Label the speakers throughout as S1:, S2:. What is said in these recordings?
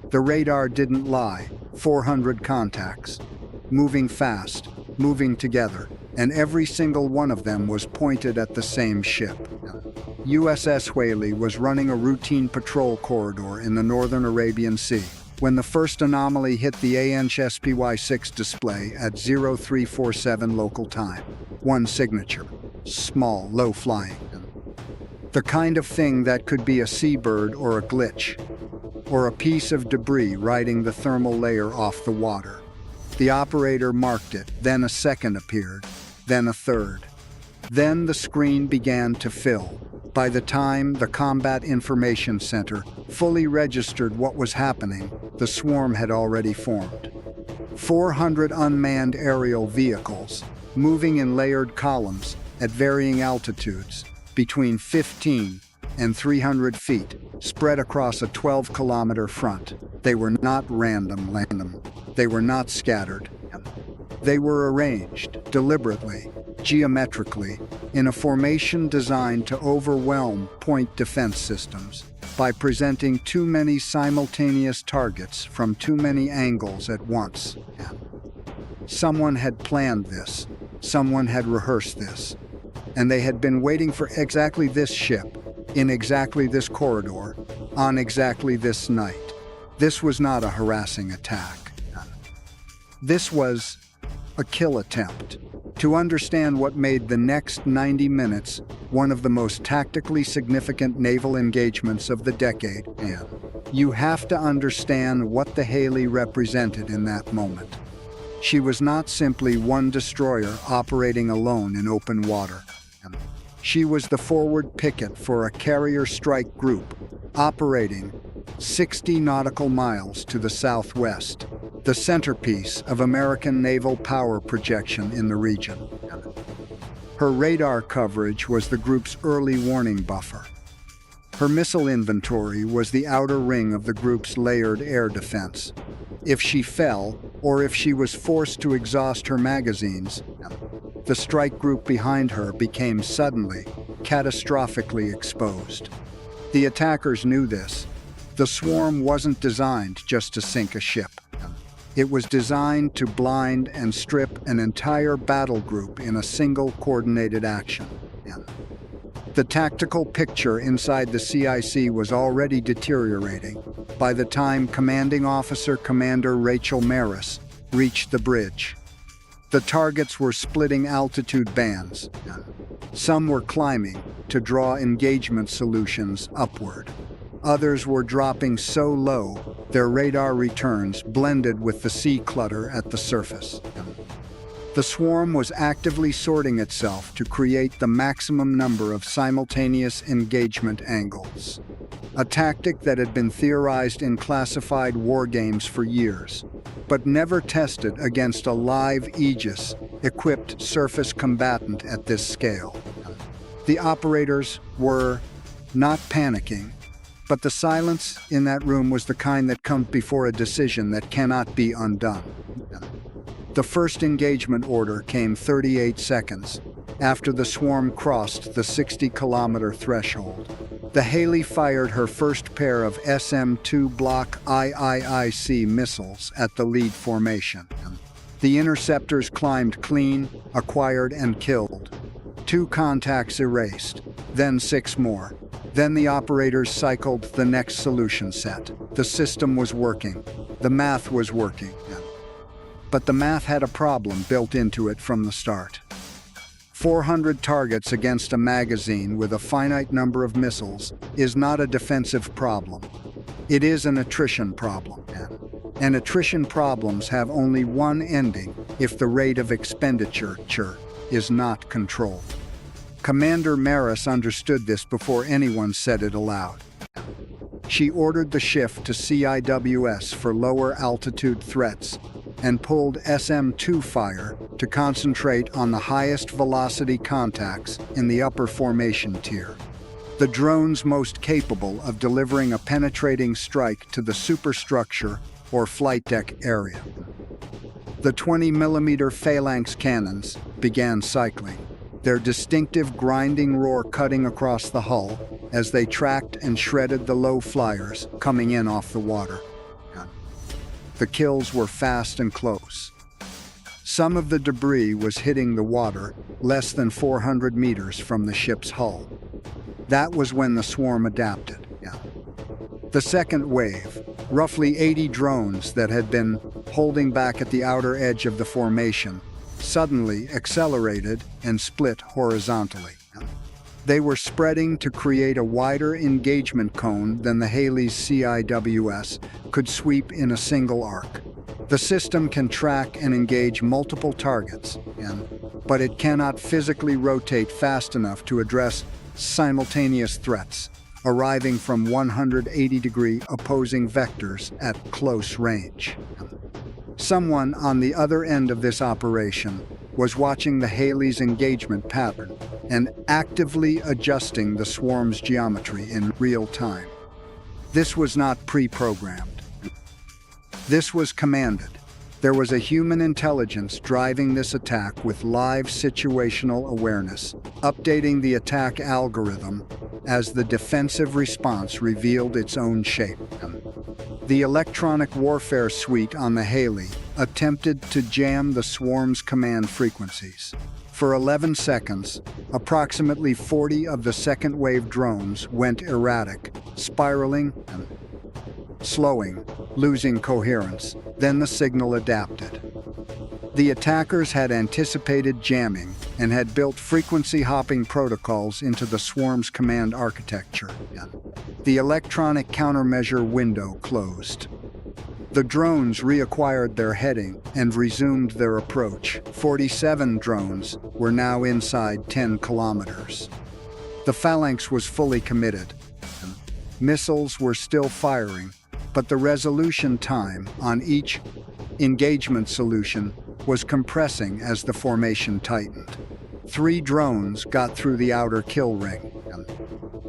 S1: The radar didn't lie. 400 contacts. Moving fast, moving together, and every single one of them was pointed at the same ship. USS Whaley was running a routine patrol corridor in the northern Arabian Sea when the first anomaly hit the ANSPY-6 display at 0347 local time. One signature. Small, low-flying. The kind of thing that could be a seabird or a glitch, or a piece of debris riding the thermal layer off the water. The operator marked it, then a second appeared, then a third. Then the screen began to fill. By the time the Combat Information Center fully registered what was happening, the swarm had already formed. 400 unmanned aerial vehicles, moving in layered columns at varying altitudes, between 15 and 300 feet, spread across a 12-kilometer front. They were not random. They were not scattered. They were arranged, deliberately, geometrically, in a formation designed to overwhelm point defense systems by presenting too many simultaneous targets from too many angles at once. Someone had planned this. Someone had rehearsed this. And they had been waiting for exactly this ship, in exactly this corridor, on exactly this night. This was not a harassing attack. This was a kill attempt. To understand what made the next 90 minutes one of the most tactically significant naval engagements of the decade, and you have to understand what the Haley represented in that moment. She was not simply one destroyer operating alone in open water. She was the forward picket for a carrier strike group operating 60 nautical miles to the southwest, the centerpiece of American naval power projection in the region. Her radar coverage was the group's early warning buffer. Her missile inventory was the outer ring of the group's layered air defense. If she fell, or if she was forced to exhaust her magazines, the strike group behind her became suddenly, catastrophically exposed. The attackers knew this. The swarm wasn't designed just to sink a ship. It was designed to blind and strip an entire battle group in a single coordinated action. The tactical picture inside the CIC was already deteriorating by the time Commanding Officer Commander Rachel Maris reached the bridge. The targets were splitting altitude bands. Some were climbing to draw engagement solutions upward. Others were dropping so low, their radar returns blended with the sea clutter at the surface. The swarm was actively sorting itself to create the maximum number of simultaneous engagement angles. A tactic that had been theorized in classified war games for years, but never tested against a live Aegis-equipped surface combatant at this scale. The operators were not panicking, but the silence in that room was the kind that comes before a decision that cannot be undone. The first engagement order came 38 seconds after the swarm crossed the 60-kilometer threshold. The Haley fired her first pair of SM-2 Block IIIC missiles at the lead formation. The interceptors climbed clean, acquired, and killed. 2 contacts erased, then 6 more. Then the operators cycled the next solution set. The system was working. The math was working. But the math had a problem built into it from the start. 400 targets against a magazine with a finite number of missiles is not a defensive problem. It is an attrition problem. And attrition problems have only one ending if the rate of expenditure is not controlled. Commander Maris understood this before anyone said it aloud. She ordered the shift to CIWS for lower altitude threats and pulled SM-2 fire to concentrate on the highest velocity contacts in the upper formation tier, the drones most capable of delivering a penetrating strike to the superstructure or flight deck area. The 20mm phalanx cannons began cycling, their distinctive grinding roar cutting across the hull as they tracked and shredded the low flyers coming in off the water. The kills were fast and close. Some of the debris was hitting the water less than 400 meters from the ship's hull. That was when the swarm adapted. The second wave, roughly 80 drones that had been holding back at the outer edge of the formation, suddenly accelerated and split horizontally. They were spreading to create a wider engagement cone than the Haley's CIWS could sweep in a single arc. The system can track and engage multiple targets, but it cannot physically rotate fast enough to address simultaneous threats arriving from 180-degree opposing vectors at close range. Someone on the other end of this operation was watching the Haley's engagement pattern and actively adjusting the swarm's geometry in real time. This was not pre-programmed. This was commanded. There was a human intelligence driving this attack with live situational awareness, updating the attack algorithm as the defensive response revealed its own shape. The electronic warfare suite on the Haley attempted to jam the swarm's command frequencies. For 11 seconds, approximately 40 of the second-wave drones went erratic, spiraling and slowing, losing coherence. Then the signal adapted. The attackers had anticipated jamming and had built frequency-hopping protocols into the swarm's command architecture. The electronic countermeasure window closed. The drones reacquired their heading and resumed their approach. 47 drones were now inside 10 kilometers. The phalanx was fully committed. Missiles were still firing, but the resolution time on each engagement solution was compressing as the formation tightened. 3 drones got through the outer kill ring.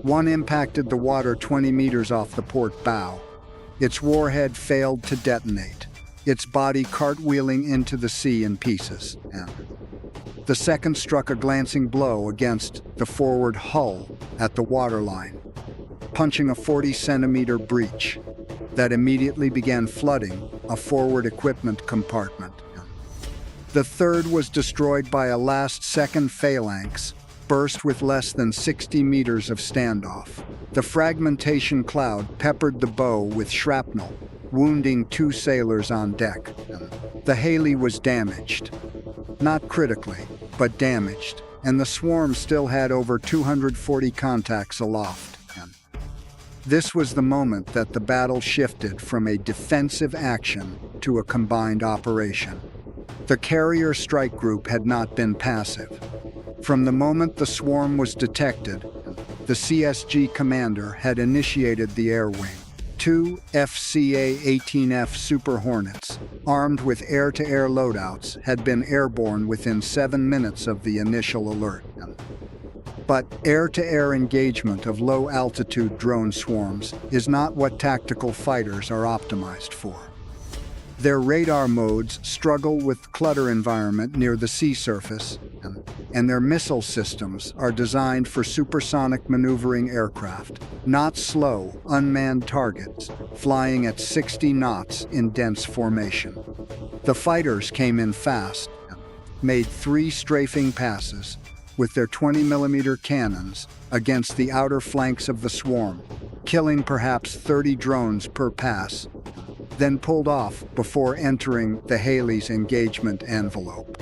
S1: One impacted the water 20 meters off the port bow. Its warhead failed to detonate, its body cartwheeling into the sea in pieces. The second struck a glancing blow against the forward hull at the waterline, punching a 40-centimeter breach that immediately began flooding a forward equipment compartment. The third was destroyed by a last-second phalanx burst with less than 60 meters of standoff. The fragmentation cloud peppered the bow with shrapnel, wounding 2 sailors on deck. The Haley was damaged. Not critically, but damaged, and the swarm still had over 240 contacts aloft. This was the moment that the battle shifted from a defensive action to a combined operation. The carrier strike group had not been passive. From the moment the swarm was detected, the CSG commander had initiated the air wing. 2 FCA-18F Super Hornets, armed with air-to-air loadouts, had been airborne within 7 minutes of the initial alert. But air-to-air engagement of low-altitude drone swarms is not what tactical fighters are optimized for. Their radar modes struggle with clutter environment near the sea surface, and their missile systems are designed for supersonic maneuvering aircraft, not slow, unmanned targets flying at 60 knots in dense formation. The fighters came in fast, made 3 strafing passes with their 20mm cannons against the outer flanks of the swarm, killing perhaps 30 drones per pass, then pulled off before entering the Haley's engagement envelope.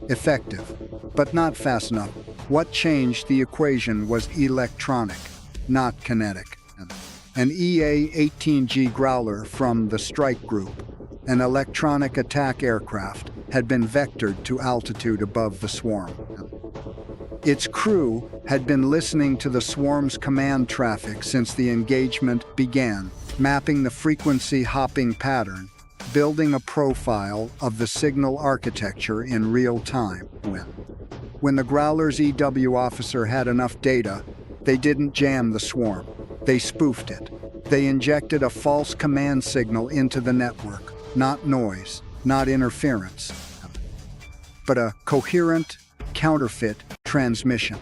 S1: Effective, but not fast enough. What changed the equation was electronic, not kinetic. An EA-18G Growler from the strike group, an electronic attack aircraft, had been vectored to altitude above the swarm. Its crew had been listening to the swarm's command traffic since the engagement began, mapping the frequency hopping pattern, building a profile of the signal architecture in real time. When the Growler's EW officer had enough data, they didn't jam the swarm. They spoofed it. They injected a false command signal into the network, not noise, not interference, but a coherent, counterfeit transmission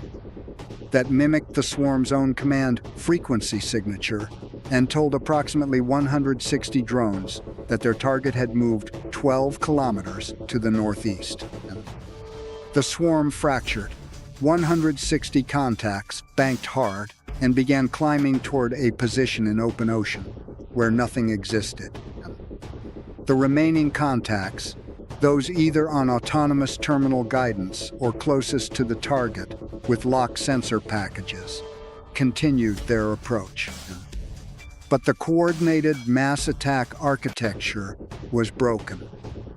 S1: that mimicked the swarm's own command frequency signature and told approximately 160 drones that their target had moved 12 kilometers to the northeast. The swarm fractured. 160 contacts banked hard and began climbing toward a position in open ocean where nothing existed. The remaining contacts, those either on autonomous terminal guidance or closest to the target with locked sensor packages, continued their approach. But the coordinated mass attack architecture was broken.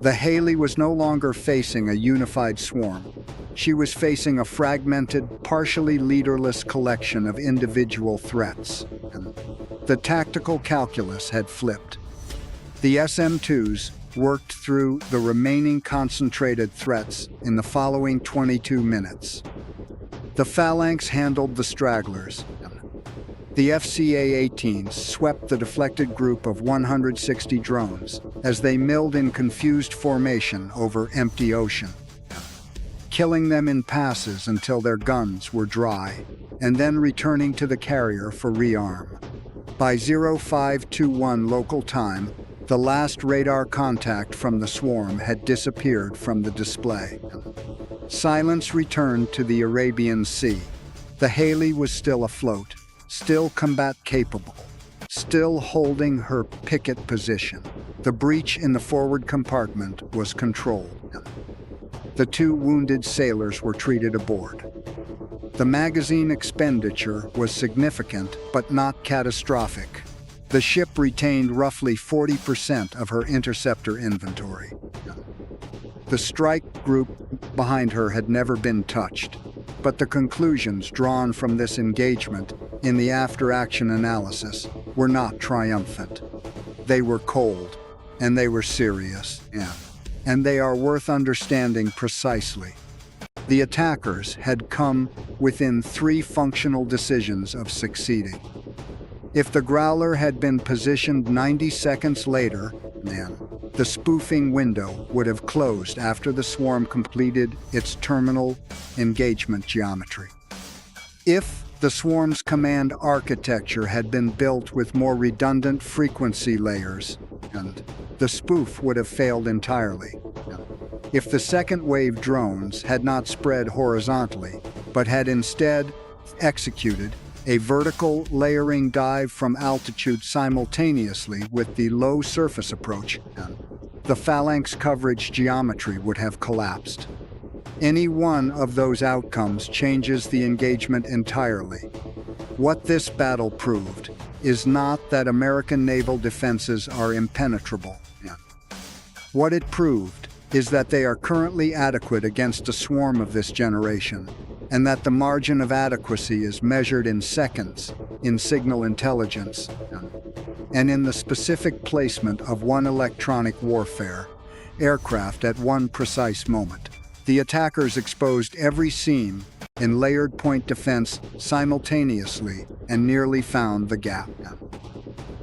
S1: The Haley was no longer facing a unified swarm. She was facing a fragmented, partially leaderless collection of individual threats. The tactical calculus had flipped. The SM-2s worked through the remaining concentrated threats in the following 22 minutes. The phalanx handled the stragglers. The FCA-18s swept the deflected group of 160 drones as they milled in confused formation over empty ocean, killing them in passes until their guns were dry, and then returning to the carrier for rearm. By 0521 local time, the last radar contact from the swarm had disappeared from the display. Silence returned to the Arabian Sea. The Haley was still afloat, still combat-capable, still holding her picket position. The breach in the forward compartment was controlled. The 2 wounded sailors were treated aboard. The magazine expenditure was significant, but not catastrophic. The ship retained roughly 40% of her interceptor inventory. The strike group behind her had never been touched, but the conclusions drawn from this engagement in the after-action analysis were not triumphant. They were cold, and they were serious, and they are worth understanding precisely. The attackers had come within 3 functional decisions of succeeding. If the Growler had been positioned 90 seconds later, the spoofing window would have closed after the swarm completed its terminal engagement geometry. If the swarm's command architecture had been built with more redundant frequency layers, the spoof would have failed entirely. If the second-wave drones had not spread horizontally, but had instead executed a vertical layering dive from altitude simultaneously with the low surface approach, the phalanx coverage geometry would have collapsed. Any one of those outcomes changes the engagement entirely. What this battle proved is not that American naval defenses are impenetrable. What it proved is that they are currently adequate against a swarm of this generation, and that the margin of adequacy is measured in seconds, in signal intelligence, and in the specific placement of one electronic warfare aircraft at one precise moment. The attackers exposed every seam in layered point defense simultaneously and nearly found the gap.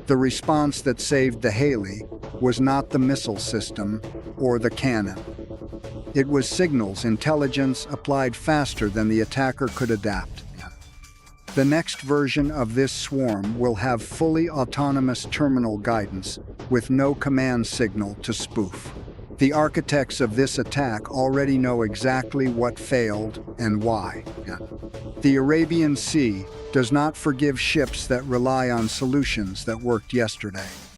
S1: The response that saved the Haley was not the missile system or the cannon. It was signals intelligence applied faster than the attacker could adapt. The next version of this swarm will have fully autonomous terminal guidance with no command signal to spoof. The architects of this attack already know exactly what failed and why. The Arabian Sea does not forgive ships that rely on solutions that worked yesterday.